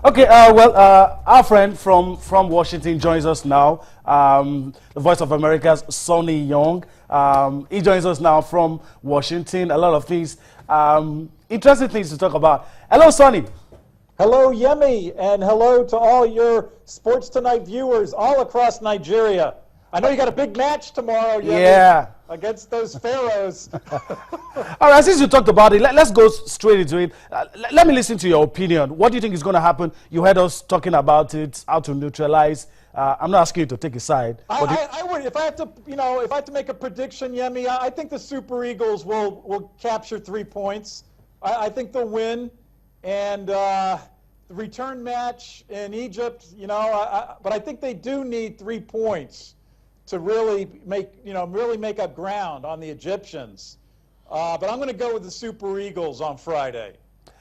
Okay, our friend from Washington joins us now, the Voice of America's Sonny Young. He joins us now from Washington. A lot of things, interesting things to talk about. Hello, Sonny. Hello, Yemi, and hello to all your Sports Tonight viewers all across Nigeria. I know you got a big match tomorrow, Yemi, Yeah. against those Pharaohs. All right, since you talked about it, let's go straight into it. Let me listen to your opinion. What do you think is going to happen? You heard us talking about it, how to neutralize. I'm not asking you to take a side. I would, if I have to, if I have to make a prediction, Yemi, I think the Super Eagles will capture 3 points. I think they'll win, and the return match in Egypt, but I think they do need 3 points to really make up ground on the Egyptians. But I'm going to go with the Super Eagles on Friday.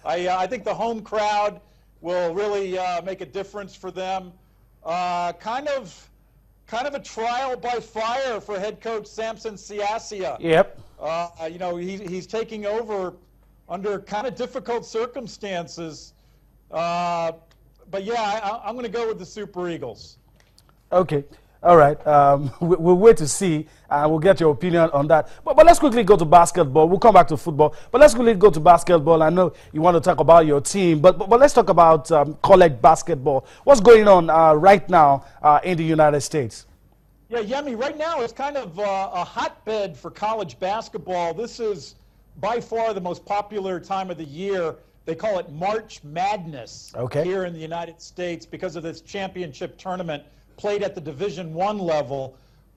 I think the home crowd will really make a difference for them. Kind of a trial by fire for head coach Samson Siasia. Yep. He's taking over under kind of difficult circumstances. But yeah, I'm going to go with the Super Eagles. Okay. All right. We'll wait to see, and we'll get your opinion on that. But let's quickly go to basketball. We'll come back to football. But let's quickly go to basketball. I know you want to talk about your team, but let's talk about college basketball. What's going on right now in the United States? Yeah, Yemi, right now it's kind of a hotbed for college basketball. This is by far the most popular time of the year. They call it March Madness here in the United States because of this championship tournament played at the Division I level,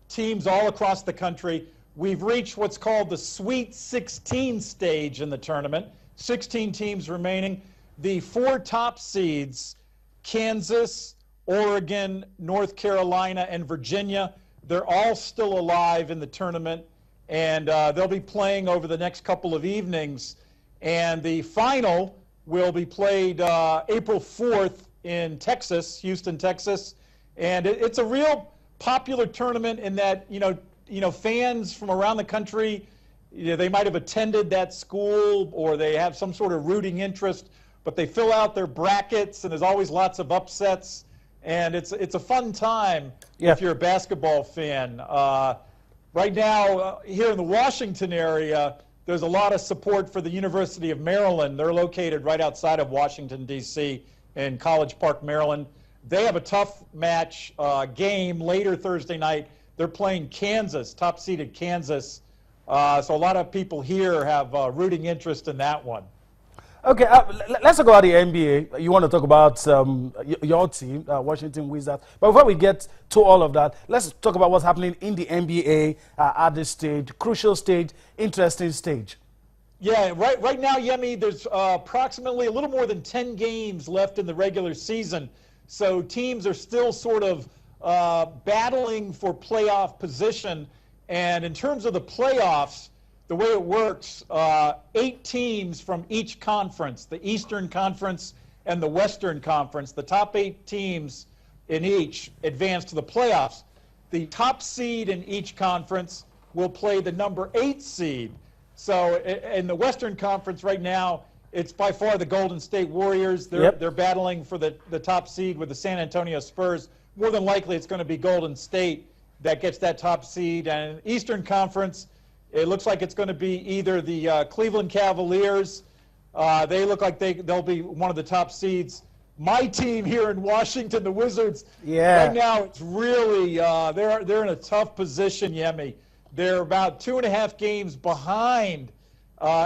teams all across the country. We've reached what's called the Sweet 16 stage in the tournament, 16 teams remaining. The 4 top seeds, Kansas, Oregon, North Carolina, and Virginia, they're all still alive in the tournament, and they'll be playing over the next couple of evenings. And the final will be played April 4th in Texas, Houston, Texas. And it's a real popular tournament in that, fans from around the country, they might have attended that school or they have some sort of rooting interest, but they fill out their brackets and there's always lots of upsets. And it's a fun time if you're a basketball fan. Right now, here in the Washington area, there's a lot of support for the University of Maryland. They're located right outside of Washington, D.C. in College Park, Maryland. They have a tough match game later Thursday night. They're playing Kansas, top-seeded Kansas. So a lot of people here have rooting interest in that one. Okay, let's talk about the NBA. You want to talk about your team, Washington Wizards. But before we get to all of that, let's talk about what's happening in the NBA at this stage, crucial stage, interesting stage. Yeah, right now, Yemi, there's approximately a little more than 10 games left in the regular season. So teams are still sort of battling for playoff position. And in terms of the playoffs, the way it works, 8 teams from each conference, the Eastern Conference and the Western Conference, the top 8 teams in each advance to the playoffs. The top seed in each conference will play the number 8 seed. So in the Western Conference right now, it's by far the Golden State Warriors. They're battling for the top seed with the San Antonio Spurs. More than likely, it's going to be Golden State that gets that top seed. And Eastern Conference, it looks like it's going to be either the Cleveland Cavaliers. They look like they'll be one of the top seeds. My team here in Washington, the Wizards, right now it's really they're in a tough position, Yemi. They're about 2.5 games behind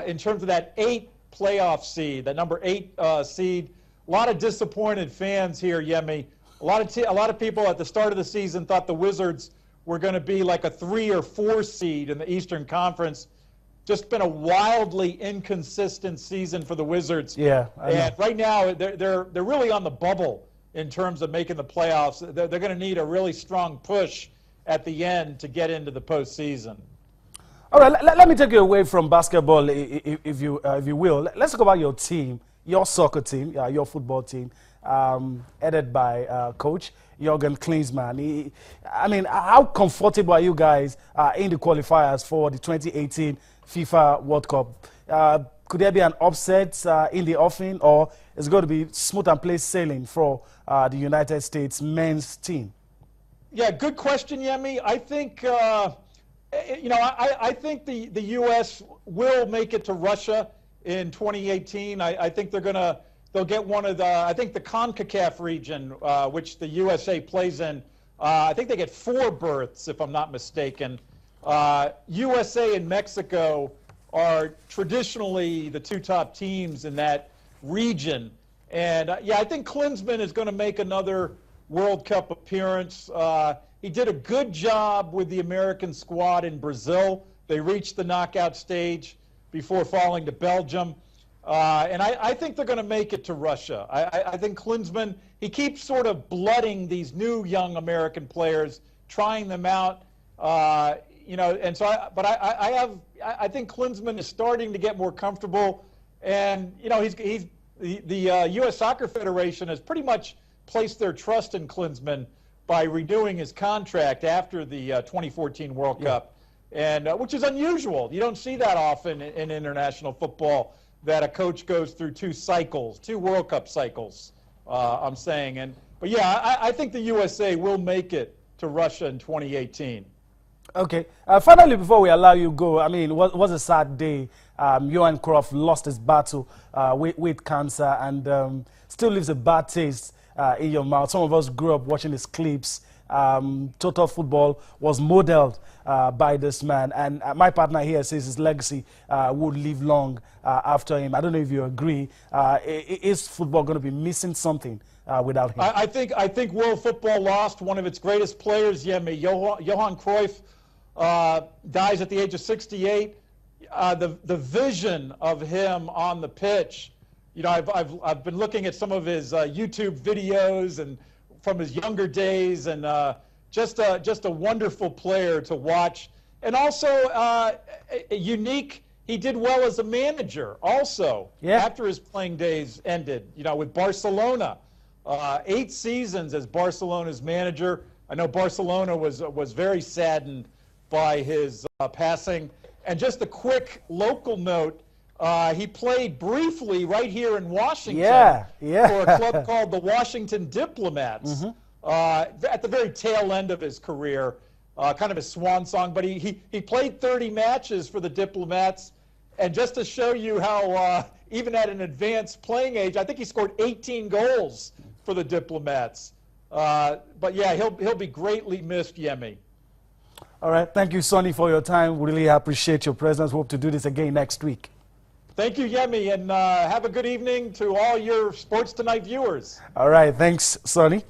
in terms of that 8 playoff seed, that number 8 seed. A lot of disappointed fans here, Yemi. A lot of people at the start of the season thought the Wizards were going to be like a 3 or 4 seed in the Eastern Conference. Just been a wildly inconsistent season for the Wizards. Yeah, and right now they're really on the bubble in terms of making the playoffs. They're going to need a really strong push at the end to get into the postseason. All right, let me take you away from basketball, if you will. Let's talk about your team, your soccer team, your football team, headed by Coach Jürgen Klinsmann. I mean, how comfortable are you guys in the qualifiers for the 2018 FIFA World Cup? could there be an upset in the offing, or is it going to be smooth and plain sailing for the United States men's team? Yeah, good question, Yemi. I think, I think the U.S. will make it to Russia in 2018. I think they'll get one of I think the CONCACAF region, which the USA plays in, I think they get 4 berths, if I'm not mistaken. USA and Mexico are traditionally the 2 top teams in that region. And yeah, I think Klinsmann is going to make another World Cup appearance. He did a good job with the American squad in Brazil. They reached the knockout stage before falling to Belgium. And I think they're going to make it to Russia. I think Klinsmann, he keeps sort of blooding these new young American players, trying them out. And so, I think Klinsmann is starting to get more comfortable. And, the U.S. Soccer Federation has pretty much placed their trust in Klinsmann by renewing his contract after the 2014 World Cup, and which is unusual. You don't see that often in international football, that a coach goes through 2 cycles, 2 World Cup cycles, I'm saying. But yeah, I think the USA will make it to Russia in 2018. Okay. Finally, before we allow you go, I mean, it was a sad day. Johan Cruyff lost his battle with cancer, and still leaves a bad taste in your mouth. Some of us grew up watching his clips. Total football was modeled by this man, and my partner here says his legacy would live long after him. I don't know if you agree. Is football going to be missing something without him? I think world football lost one of its greatest players, Yemi. Johan Cruyff dies at the age of 68. The vision of him on the pitch. I've been looking at some of his YouTube videos and from his younger days, and just a wonderful player to watch, and also unique. He did well as a manager also after his playing days ended. With Barcelona, 8 seasons as Barcelona's manager. I know Barcelona was very saddened by his passing. And just a quick local note. He played briefly right here in Washington for a club called the Washington Diplomats at the very tail end of his career, kind of his swan song. But he played 30 matches for the Diplomats, and just to show you how even at an advanced playing age, I think he scored 18 goals for the Diplomats. But yeah, he'll be greatly missed, Yemi. All right, thank you, Sonny, for your time. We really appreciate your presence. Hope to do this again next week. Thank you, Yemi, and have a good evening to all your Sports Tonight viewers. All right, thanks, Sonny.